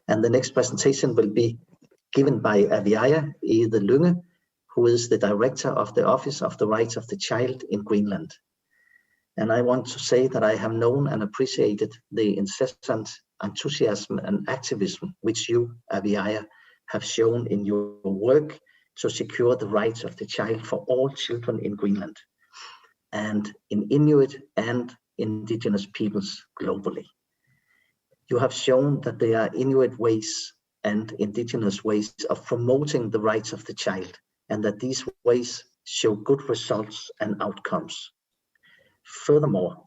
And the next presentation will be given by Aviâja Egede Lynge, who is the director of the Office of the Rights of the Child in Greenland. And I want to say that I have known and appreciated the incessant enthusiasm and activism which you, Aviâja, have shown in your work to secure the rights of the child for all children in Greenland and in Inuit and indigenous peoples globally. You have shown that there are Inuit ways and indigenous ways of promoting the rights of the child, and that these ways show good results and outcomes. Furthermore,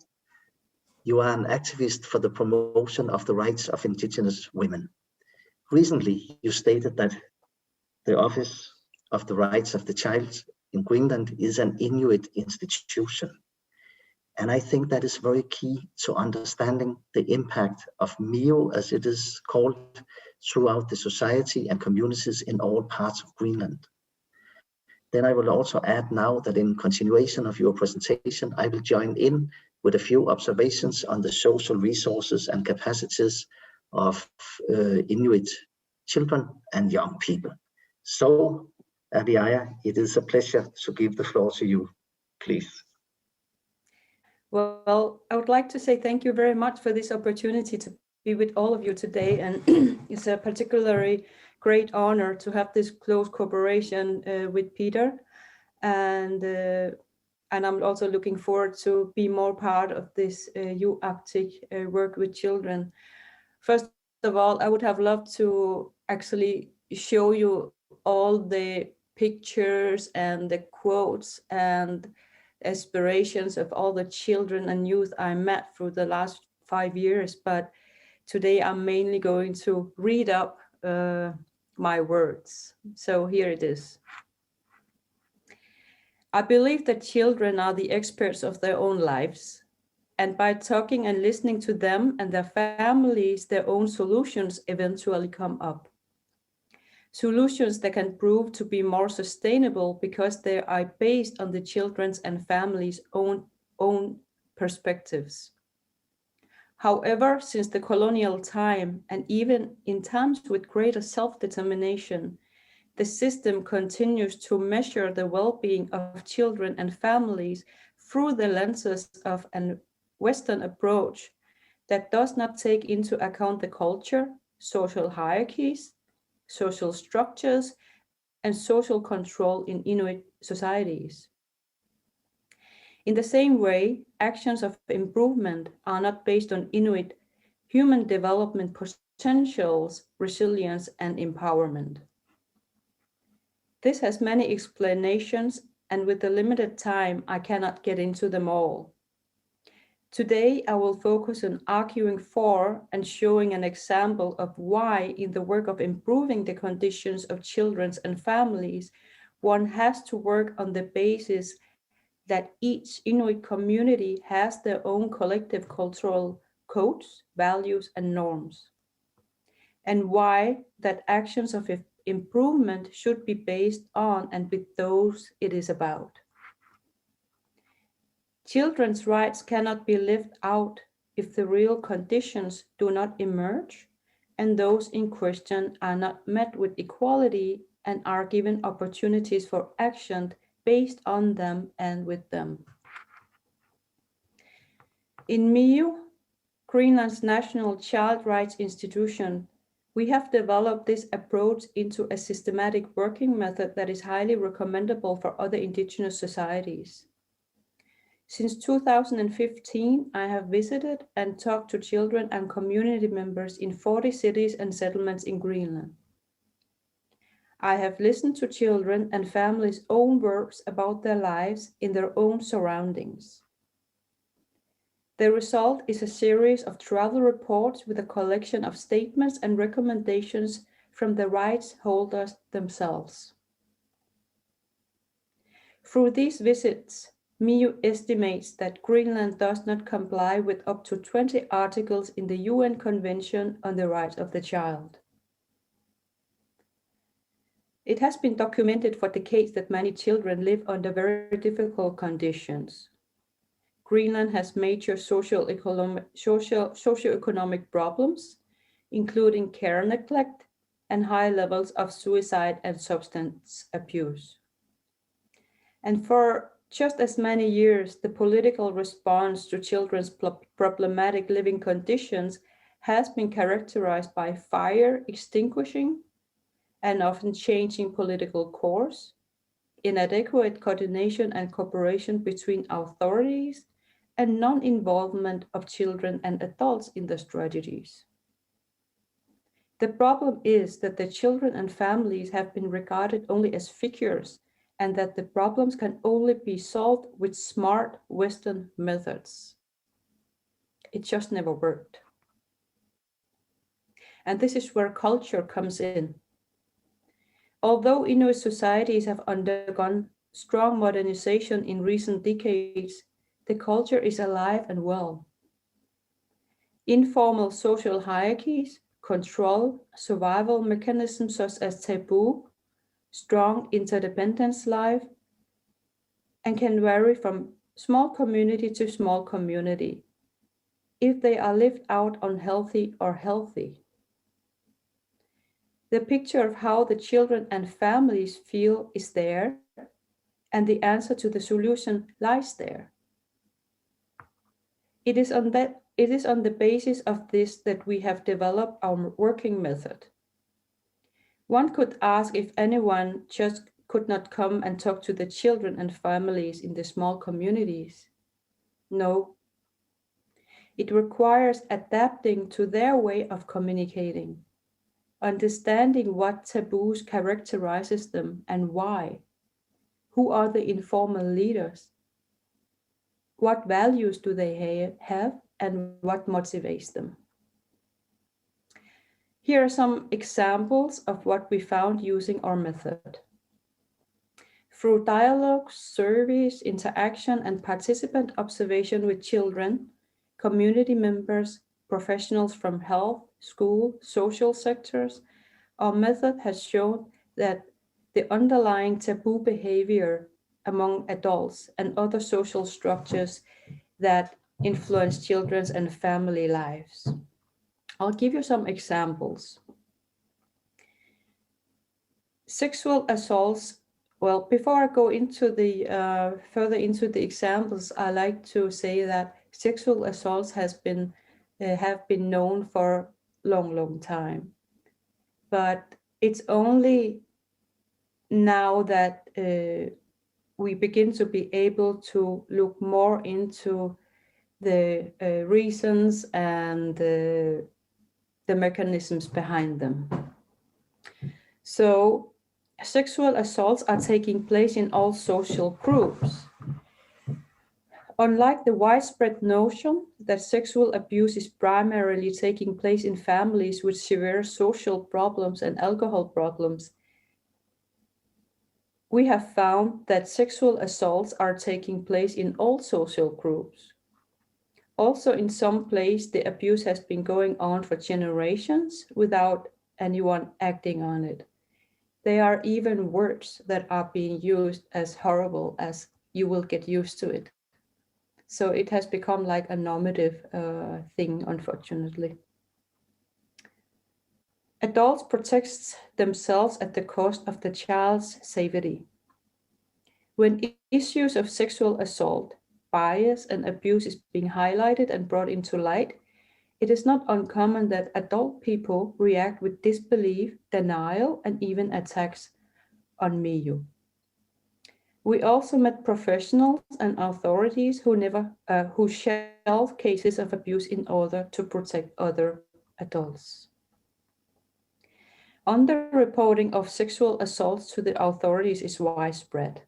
you are an activist for the promotion of the rights of indigenous women. Recently, you stated that the Office of the Rights of the Child in Greenland is an Inuit institution. And I think that is very key to understanding the impact of MIO, as it is called, throughout the society and communities in all parts of Greenland. Then I will also add now that in continuation of your presentation, I will join in with a few observations on the social resources and capacities of Inuit children and young people. So, Aviâja, it is a pleasure to give the floor to you, please. Well, I would like to say thank you very much for this opportunity to be with all of you today, and it's a particularly great honor to have this close cooperation with Peter, and I'm also looking forward to be more part of this U-Arctic work with children. First of all, I would have loved to actually show you all the pictures and the quotes and aspirations of all the children and youth I met through the last 5 years, but today I'm mainly going to read up my words. So here it is. I believe that children are the experts of their own lives, and by talking and listening to them and their families, their own solutions eventually come up. Solutions that can prove to be more sustainable because they are based on the children's and families' own perspectives. However, since the colonial time, and even in times with greater self-determination, the system continues to measure the well-being of children and families through the lenses of a Western approach that does not take into account the culture, social hierarchies, social structures, and social control in Inuit societies. In the same way, actions of improvement are not based on Inuit human development potentials, resilience, and empowerment. This has many explanations, and with the limited time, I cannot get into them all. Today, I will focus on arguing for and showing an example of why, in the work of improving the conditions of children and families, one has to work on the basis that each Inuit community has their own collective cultural codes, values, and norms, and why that actions of improvement should be based on and with those it is about. Children's rights cannot be lived out if the real conditions do not emerge and those in question are not met with equality and are given opportunities for action based on them and with them. In MIO, Greenland's National Child Rights Institution, we have developed this approach into a systematic working method that is highly recommendable for other indigenous societies. Since 2015, I have visited and talked to children and community members in 40 cities and settlements in Greenland. I have listened to children and families' own words about their lives in their own surroundings. The result is a series of travel reports with a collection of statements and recommendations from the rights holders themselves. Through these visits, MIO estimates that Greenland does not comply with up to 20 articles in the UN Convention on the Rights of the Child. It has been documented for decades that many children live under very difficult conditions. Greenland has major socioeconomic problems, including care neglect and high levels of suicide and substance abuse. And for just as many years, the political response to children's problematic living conditions has been characterized by fire extinguishing and often changing political course, inadequate coordination and cooperation between authorities, and non-involvement of children and adults in the strategies. The problem is that the children and families have been regarded only as figures, and that the problems can only be solved with smart Western methods. It just never worked. And this is where culture comes in. Although Inuit societies have undergone strong modernization in recent decades, the culture is alive and well. Informal social hierarchies, control, survival mechanisms such as taboo, strong interdependence life, and can vary from small community to small community if they are lived out unhealthy or healthy. The picture of how the children and families feel is there, and the answer to the solution lies there. It is on the basis of this that we have developed our working method. One could ask if anyone just could not come and talk to the children and families in the small communities. No. It requires adapting to their way of communicating, understanding what taboos characterizes them and why. Who are the informal leaders? What values do they have and what motivates them? Here are some examples of what we found using our method. Through dialogue, surveys, interaction, and participant observation with children, community members, professionals from health, school, social sectors, our method has shown that the underlying taboo behavior among adults and other social structures that influence children's and family lives. I'll give you some examples. Sexual assaults. Well, before I go into the further into the examples, I like to say that sexual assaults have been known for long time, but it's only now that we begin to be able to look more into the reasons and the mechanisms behind them. So sexual assaults are taking place in all social groups. Unlike the widespread notion that sexual abuse is primarily taking place in families with severe social problems and alcohol problems, we have found that sexual assaults are taking place in all social groups. Also, in some place, the abuse has been going on for generations without anyone acting on it. There are even words that are being used as horrible as "you will get used to it." So it has become like a normative thing, unfortunately. Adults protect themselves at the cost of the child's safety. When issues of sexual assault, bias, and abuse is being highlighted and brought into light, it is not uncommon that adult people react with disbelief, denial, and even attacks on me. We also met professionals and authorities who shelve cases of abuse in order to protect other adults. Underreporting of sexual assaults to the authorities is widespread,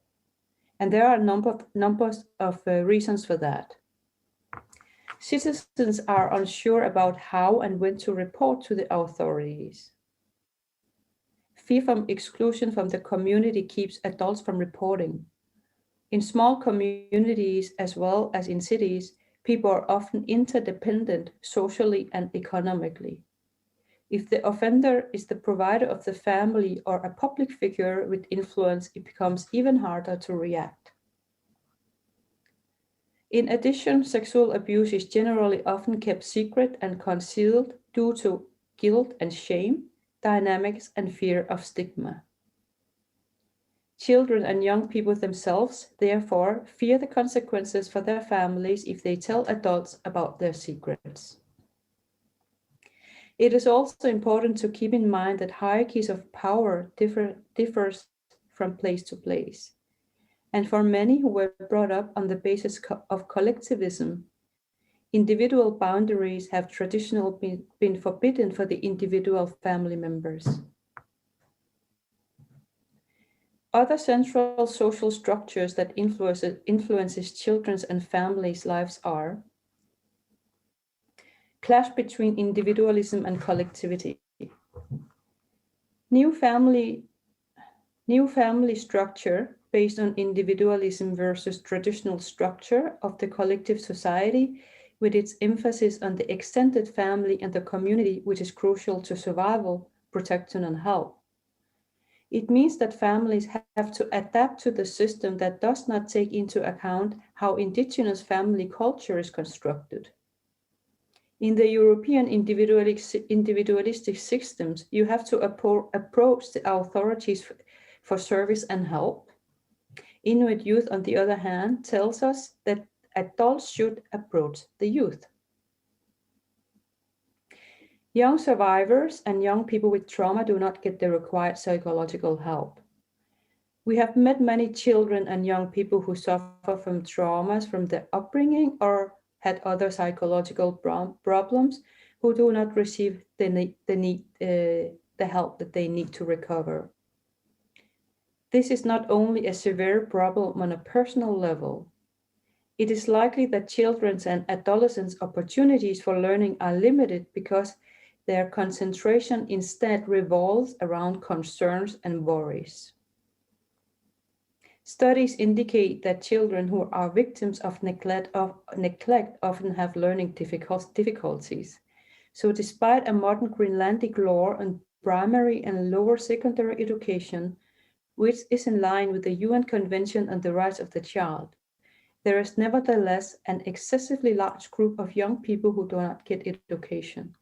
and there are numbers of reasons for that. Citizens are unsure about how and when to report to the authorities. Fear from exclusion from the community keeps adults from reporting. In small communities as well as in cities, people are often interdependent socially and economically. If the offender is the provider of the family or a public figure with influence, it becomes even harder to react. In addition, sexual abuse is generally often kept secret and concealed due to guilt and shame, dynamics, and fear of stigma. Children and young people themselves, therefore, fear the consequences for their families if they tell adults about their secrets. It is also important to keep in mind that hierarchies of power differs from place to place. And for many who were brought up on the basis of collectivism, individual boundaries have traditionally been forbidden for the individual family members. Other central social structures that influences children's and families' lives are clash between individualism and collectivity. New family structure based on individualism versus traditional structure of the collective society, with its emphasis on the extended family and the community, which is crucial to survival, protection, and health. It means that families have to adapt to the system that does not take into account how indigenous family culture is constructed. In the European individualistic systems, you have to approach the authorities for service and help. Inuit youth, on the other hand, tells us that adults should approach the youth. Young survivors and young people with trauma do not get the required psychological help. We have met many children and young people who suffer from traumas from their upbringing or had other psychological problems who do not receive the help that they need to recover. This is not only a severe problem on a personal level. It is likely that children's and adolescents' opportunities for learning are limited because their concentration instead revolves around concerns and worries. Studies indicate that children who are victims of neglect often have learning difficulties. So despite a modern Greenlandic law on primary and lower secondary education, which is in line with the UN Convention on the Rights of the Child, there is nevertheless an excessively large group of young people who do not get education.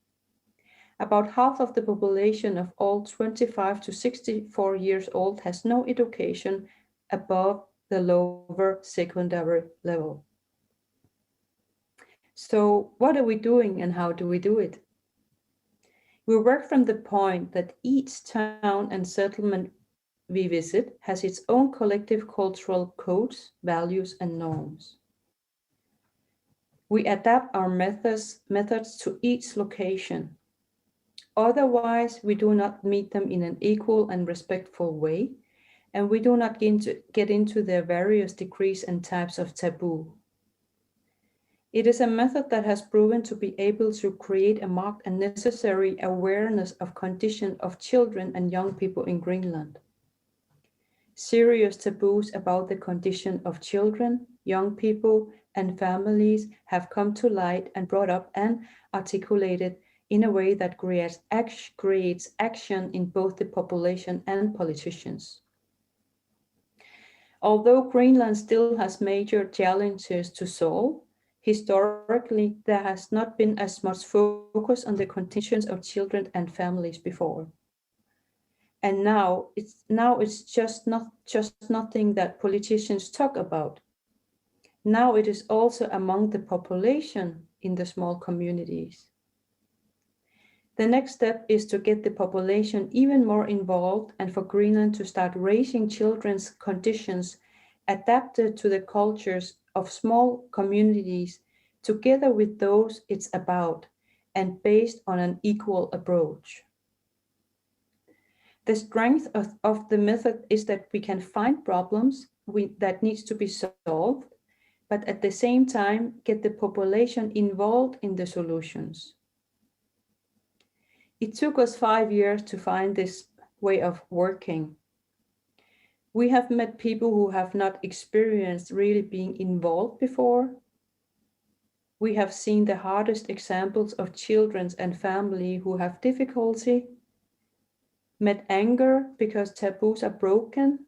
About half of the population of all 25 to 64 years old has no education above the lower secondary level. So what are we doing and how do we do it? We work from the point that each town and settlement we visit has its own collective cultural codes, values, and norms. We adapt our methods to each location. Otherwise, we do not meet them in an equal and respectful way, and we do not get into their various degrees and types of taboo. It is a method that has proven to be able to create a marked and necessary awareness of condition of children and young people in Greenland. Serious taboos about the condition of children, young people, and families have come to light and brought up and articulated in a way that creates action in both the population and politicians. Although Greenland still has major challenges to solve, historically there has not been as much focus on the conditions of children and families before. And now it's just nothing that politicians talk about. Now it is also among the population in the small communities. The next step is to get the population even more involved and for Greenland to start raising children's conditions adapted to the cultures of small communities together with those it's about and based on an equal approach. The strength of the method is that we can find problems that needs to be solved, but at the same time get the population involved in the solutions. It took us 5 years to find this way of working. We have met people who have not experienced really being involved before. We have seen the hardest examples of children and family who have difficulty, met anger because taboos are broken,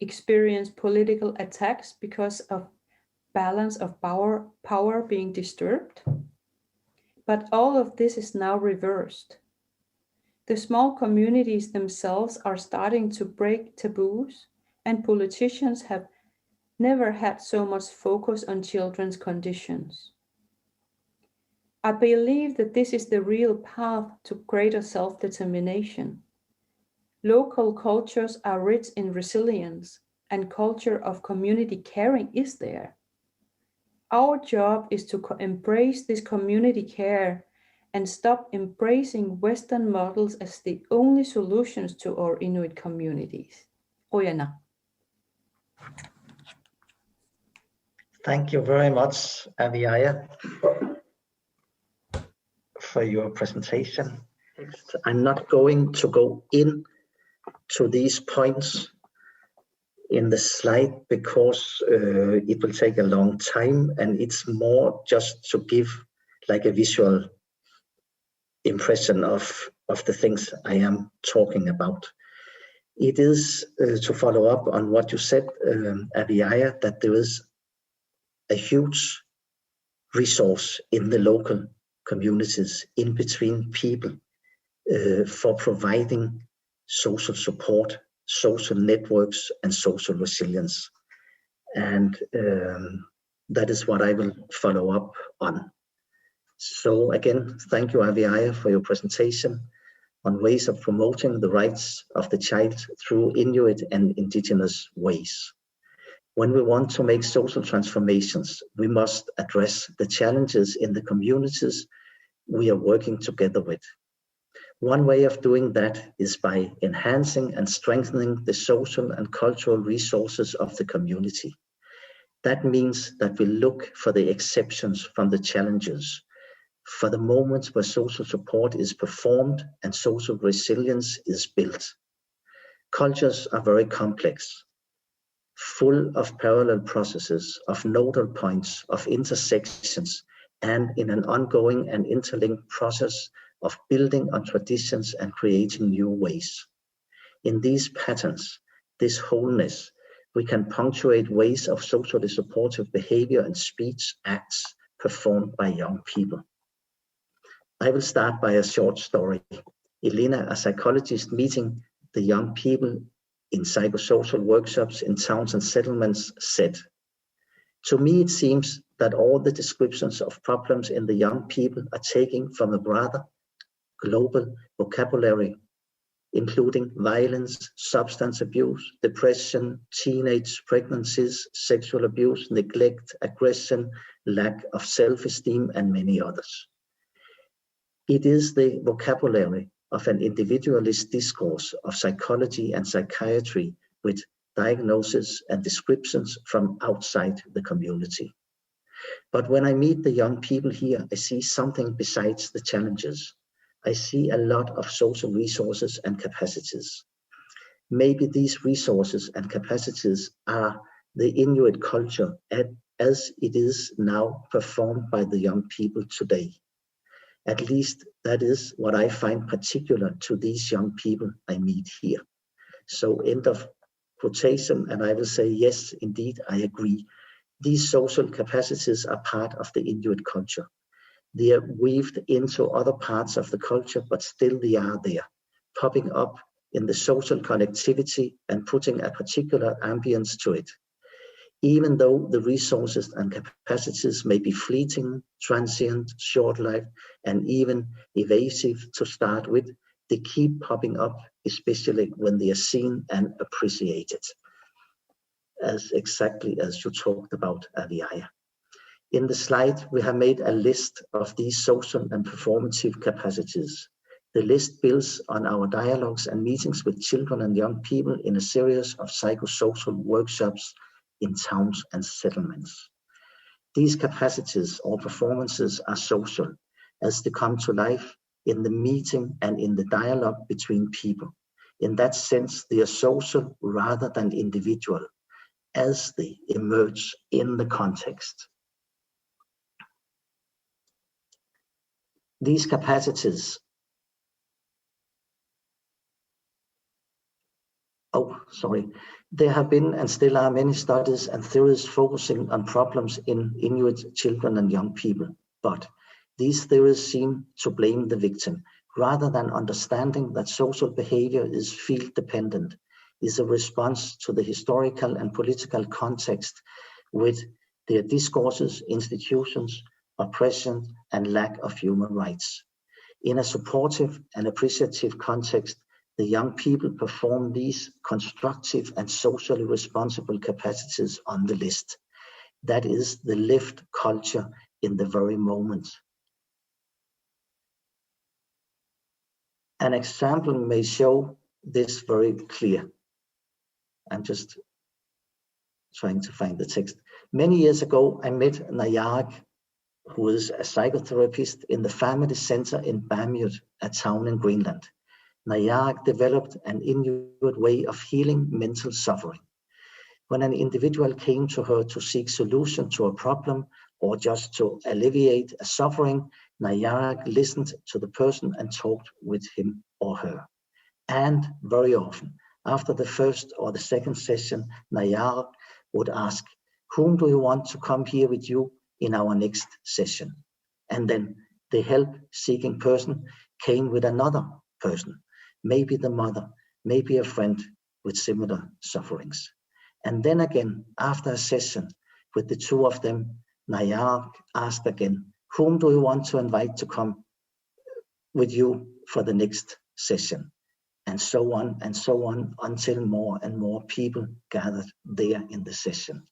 experienced political attacks because of balance of power being disturbed. But all of this is now reversed. The small communities themselves are starting to break taboos, and politicians have never had so much focus on children's conditions. I believe that this is the real path to greater self-determination. Local cultures are rich in resilience, and culture of community caring is there. Our job is to embrace this community care and stop embracing Western models as the only solutions to our Inuit communities. Oyana. Thank you very much, Aviâja, for your presentation. I'm not going to go in to these points in the slide because it will take a long time, and it's more just to give like a visual impression of the things I am talking about. It is to follow up on what you said, Aviâja, that there is a huge resource in the local communities, in between people, for providing social support, social networks, and social resilience. And that is what I will follow up on. So again, thank you, Aviâja, for your presentation on ways of promoting the rights of the child through Inuit and indigenous ways. When we want to make social transformations, we must address the challenges in the communities we are working together with. One way of doing that is by enhancing and strengthening the social and cultural resources of the community. That means that we look for the exceptions from the challenges, for the moments where social support is performed and social resilience is built. Cultures are very complex, full of parallel processes, of nodal points, of intersections, and in an ongoing and interlinked process of building on traditions and creating new ways. In these patterns, this wholeness, we can punctuate ways of socially supportive behavior and speech acts performed by young people. I will start by a short story. Elena, a psychologist meeting the young people in psychosocial workshops in towns and settlements, said, "To me, it seems that all the descriptions of problems in the young people are taken from a rather global vocabulary, including violence, substance abuse, depression, teenage pregnancies, sexual abuse, neglect, aggression, lack of self-esteem, and many others. It is the vocabulary of an individualist discourse of psychology and psychiatry with diagnoses and descriptions from outside the community. But when I meet the young people here, I see something besides the challenges. I see a lot of social resources and capacities. Maybe these resources and capacities are the Inuit culture as it is now performed by the young people today. At least that is what I find particular to these young people I meet here." So end of quotation, and I will say, yes, indeed, I agree. These social capacities are part of the Inuit culture. They are weaved into other parts of the culture, but still they are there, popping up in the social connectivity and putting a particular ambience to it. Even though the resources and capacities may be fleeting, transient, short-lived, and even evasive to start with, they keep popping up, especially when they are seen and appreciated, as exactly as you talked about, Aviâja. In the slide, we have made a list of these social and performative capacities. The list builds on our dialogues and meetings with children and young people in a series of psychosocial workshops in towns and settlements. These capacities or performances are social, as they come to life in the meeting and in the dialogue between people. In that sense, they are social rather than individual, as they emerge in the context. These capacities there have been and still are many studies and theories focusing on problems in Inuit children and young people, but these theories seem to blame the victim, rather than understanding that social behavior is field dependent, is a response to the historical and political context with their discourses, institutions, oppression, and lack of human rights. In a supportive and appreciative context, the young people perform these constructive and socially responsible capacities on the list. That is the lived culture in the very moment. An example may show this very clear. I'm just trying to find the text. Many years ago, I met Nayarik, who is a psychotherapist in the family center in Bamut, a town in Greenland. Nayarik developed an Inuit way of healing mental suffering. When an individual came to her to seek solution to a problem or just to alleviate a suffering, Nayarik listened to the person and talked with him or her. And very often, after the first or the second session, Nayarik would ask, "Whom do you want to come here with you in our next session?" And then the help-seeking person came with another person, maybe the mother, maybe a friend with similar sufferings. And then again, after a session with the two of them, Nayarik asked again, "Whom do you want to invite to come with you for the next session?" And so on until more and more people gathered there in the session.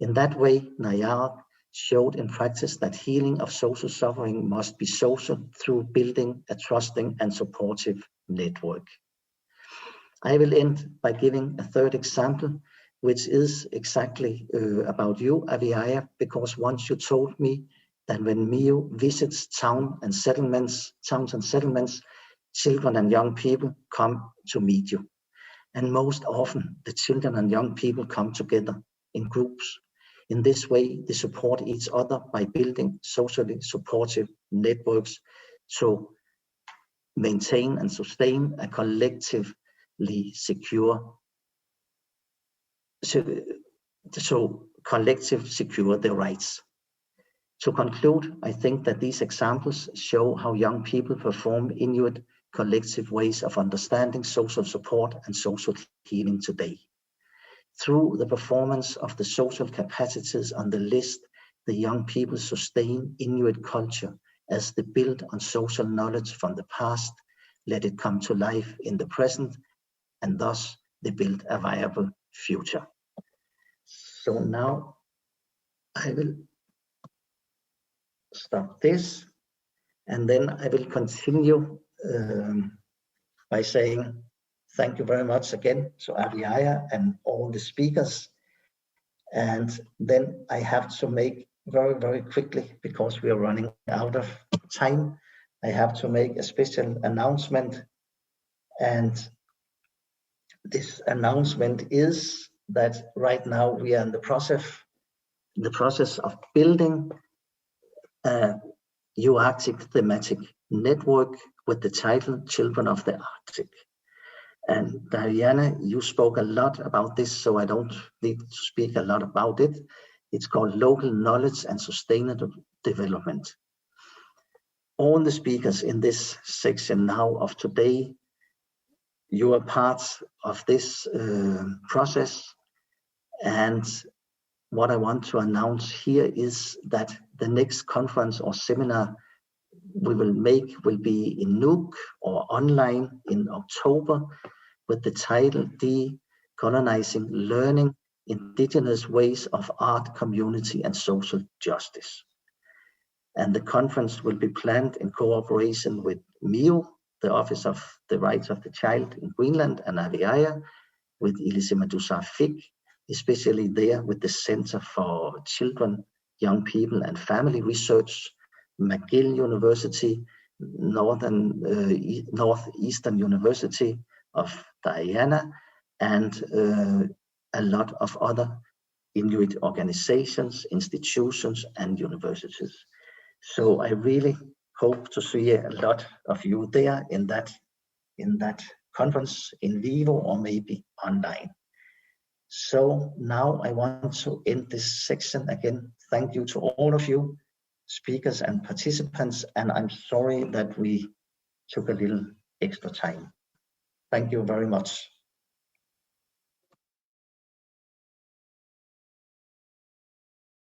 In that way, Nayarik showed in practice that healing of social suffering must be social through building a trusting and supportive network. I will end by giving a third example, which is exactly about you, Aviâja, because once you told me that when Mio visits towns and settlements, children and young people come to meet you. And most often, the children and young people come together in groups. In this way, they support each other by building socially supportive networks to maintain and sustain a collectively secure, so collective secure their rights. To conclude, I think that these examples show how young people perform Inuit collective ways of understanding social support and social healing today. Through the performance of the social capacities on the list, the young people sustain Inuit culture as they build on social knowledge from the past, let it come to life in the present, and thus they build a viable future. So now I will stop this, and then I will continue by saying thank you very much again to Aviâja and all the speakers. And then I have to make very, very quickly, because we are running out of time, I have to make a special announcement. And this announcement is that right now we are in the process of building a Arctic thematic network with the title Children of the Arctic. And Diana, you spoke a lot about this, so I don't need to speak a lot about it. It's called Local Knowledge and Sustainable Development. All the speakers in this section now of today, you are part of this process. And what I want to announce here is that the next conference or seminar we will make will be in Nuuk or online in October, with the title Decolonizing Learning, Indigenous Ways of Art, Community and Social Justice. And the conference will be planned in cooperation with MIO, the Office of the Rights of the Child in Greenland, and Aviâja, with Ilisimatusarfik, especially there with the Center for Children, Young People and Family Research, McGill University, Northeastern University of Diana, and a lot of other Inuit organizations, institutions, and universities. So I really hope to see a lot of you there in that conference in vivo or maybe online. So now I want to end this section again. Thank you to all of you, speakers and participants, and I'm sorry that we took a little extra time. Thank you very much.